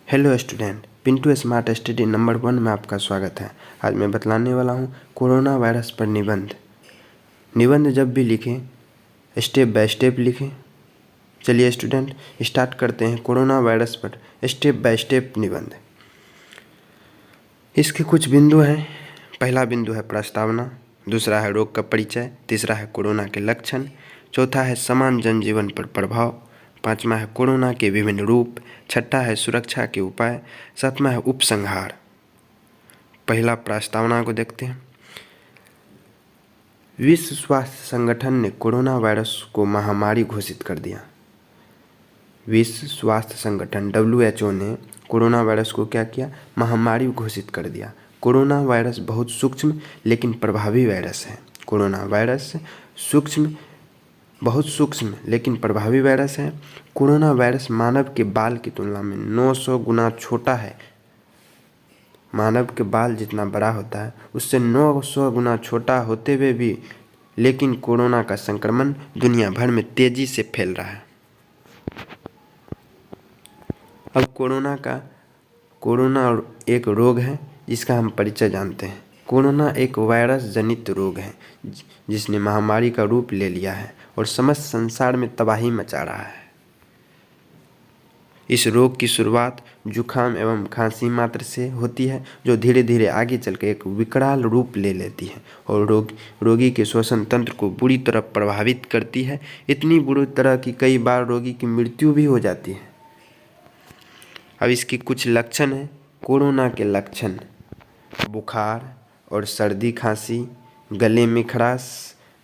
Hello student, Pintu smart study number 1 में आपका स्वागत है। आज मैं बतलाने वाला हूँ कोरोना वायरस पर निबंध। निबंध जब भी लिखें स्टेप बाय स्टेप लिखें। चलिए स्टूडेंट स्टार्ट करते हैं कोरोना वायरस पर स्टेप बाय स्टेप निबंध। इसके कुछ बिंदु हैं। पहला बिंदु है प्रस्तावना, दूसरा है रोग का परिचय, तीसरा है कोरोना के लक्षण, चौथा है समान जनजीवन पर प्रभाव, पांचवा है कोरोना के विभिन्न रूप, छठा है सुरक्षा के उपाय, सातवां है उपसंहार। पहला प्रस्तावना को देखते हैं। विश्व स्वास्थ्य संगठन ने कोरोना वायरस को महामारी घोषित कर दिया। विश्व स्वास्थ्य संगठन WHO ने कोरोना वायरस को क्या किया? महामारी घोषित कर दिया। कोरोना वायरस बहुत सूक्ष्म लेकिन प्रभावी वायरस है। कोरोना वायरस बहुत सूक्ष्म लेकिन प्रभावी वायरस है। कोरोना वायरस मानव के बाल की तुलना में 900 गुना छोटा है। मानव के बाल जितना बड़ा होता है उससे 900 गुना छोटा होते हुए भी लेकिन कोरोना का संक्रमण दुनिया भर में तेजी से फैल रहा है। अब कोरोना एक रोग है जिसका हम परिचय जानते हैं। कोरोना एक वायरस जनित रोग है जिसने महामारी का रूप ले लिया है और समस्त संसार में तबाही मचा रहा है। इस रोग की शुरुआत जुखाम एवं खांसी मात्र से होती है जो धीरे धीरे आगे चलकर एक विकराल रूप ले लेती है और रोगी के श्वसन तंत्र को बुरी तरह प्रभावित करती है। इतनी बुरी तरह कि कई बार रोगी की मृत्यु भी हो जाती है। अब इसके कुछ लक्षण हैं। कोरोना के लक्षण: बुखार और सर्दी खांसी, गले में खराश,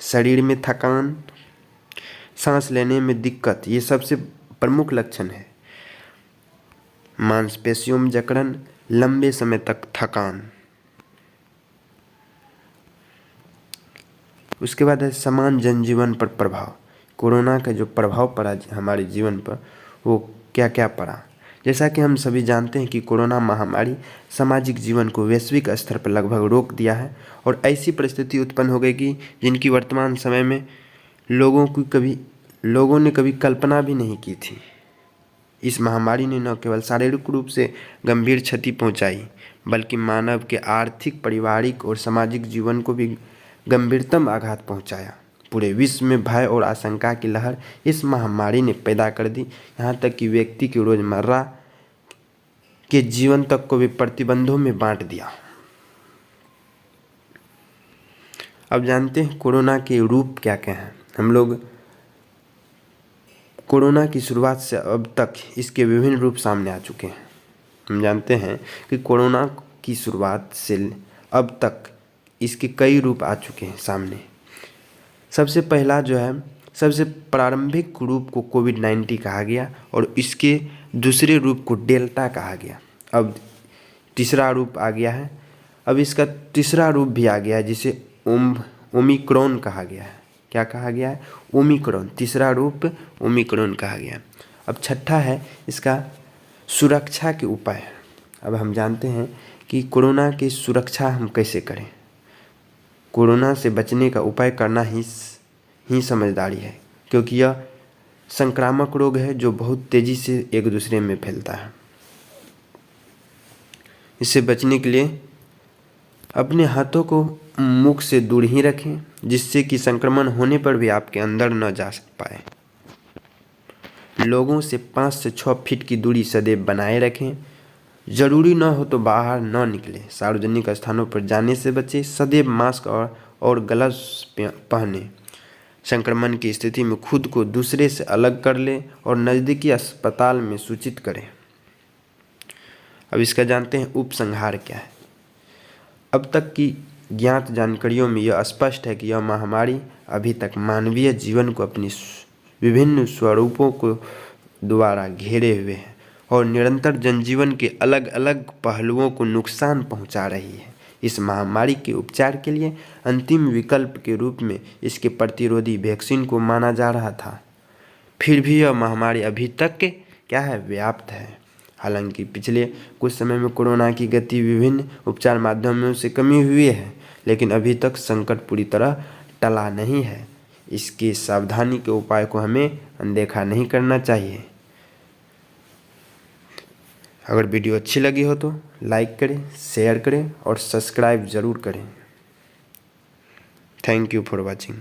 शरीर में थकान, सांस लेने में दिक्कत, ये सबसे प्रमुख लक्षण है। मांसपेशियों में जकड़न, लंबे समय तक थकान। उसके बाद है समान जनजीवन पर प्रभाव। कोरोना का जो प्रभाव पड़ा हमारे जीवन पर वो क्या क्या पड़ा? जैसा कि हम सभी जानते हैं कि कोरोना महामारी सामाजिक जीवन को वैश्विक स्तर पर लगभग रोक दिया है और ऐसी परिस्थिति उत्पन्न हो गई कि जिनकी वर्तमान समय में लोगों ने कभी कल्पना भी नहीं की थी। इस महामारी ने न केवल शारीरिक रूप से गंभीर क्षति पहुंचाई बल्कि मानव के आर्थिक, पारिवारिक और सामाजिक जीवन को भी गंभीरतम आघात पहुंचाया। पूरे विश्व में भय और आशंका की लहर इस महामारी ने पैदा कर दी। यहाँ तक कि व्यक्ति के रोजमर्रा के जीवन तक को भी प्रतिबंधों में बांट दिया। अब जानते हैं कोरोना के रूप क्या क्या हैं। हम लोग कोरोना की शुरुआत से अब तक इसके विभिन्न रूप सामने आ चुके हैं। हम जानते हैं कि कोरोना की शुरुआत से अब तक इसके कई रूप आ चुके हैं सामने। सबसे पहला जो है, सबसे प्रारंभिक रूप को कोविड-19 कहा गया और इसके दूसरे रूप को डेल्टा कहा गया। अब तीसरा रूप आ गया है। अब इसका तीसरा रूप भी आ गया है जिसे ओमिक्रॉन कहा गया है। क्या कहा गया है? ओमिक्रॉन। तीसरा रूप ओमिक्रॉन कहा गया। अब छठा है इसका सुरक्षा के उपाय। अब हम जानते हैं कि कोरोना की सुरक्षा हम कैसे करें। कोरोना से बचने का उपाय करना ही समझदारी है क्योंकि यह संक्रामक रोग है जो बहुत तेज़ी से एक दूसरे में फैलता है। इससे बचने के लिए अपने हाथों को मुख से दूर ही रखें जिससे कि संक्रमण होने पर भी आपके अंदर न जा पाए। लोगों से 5 से 6 फीट की दूरी सदैव बनाए रखें। जरूरी न हो तो बाहर न निकलें। सार्वजनिक स्थानों पर जाने से बचें। सदैव मास्क और ग्लव्स पहनें। संक्रमण की स्थिति में खुद को दूसरे से अलग कर लें और नज़दीकी अस्पताल में सूचित करें। अब इसका जानते हैं उपसंहार क्या है। अब तक की ज्ञात जानकारियों में यह स्पष्ट है कि यह महामारी अभी तक मानवीय जीवन को अपनी विभिन्न स्वरूपों को द्वारा घेरे हुए है और निरंतर जनजीवन के अलग अलग पहलुओं को नुकसान पहुंचा रही है। इस महामारी के उपचार के लिए अंतिम विकल्प के रूप में इसके प्रतिरोधी वैक्सीन को माना जा रहा था। फिर भी यह महामारी अभी तक क्या है? व्याप्त है। हालांकि पिछले कुछ समय में कोरोना की गति विभिन्न उपचार माध्यमों से कमी हुई है लेकिन अभी तक संकट पूरी तरह टला नहीं है। इसकी सावधानी के उपाय को हमें अनदेखा नहीं करना चाहिए। अगर वीडियो अच्छी लगी हो तो लाइक करें, शेयर करें और सब्सक्राइब ज़रूर करें। Thank you for watching.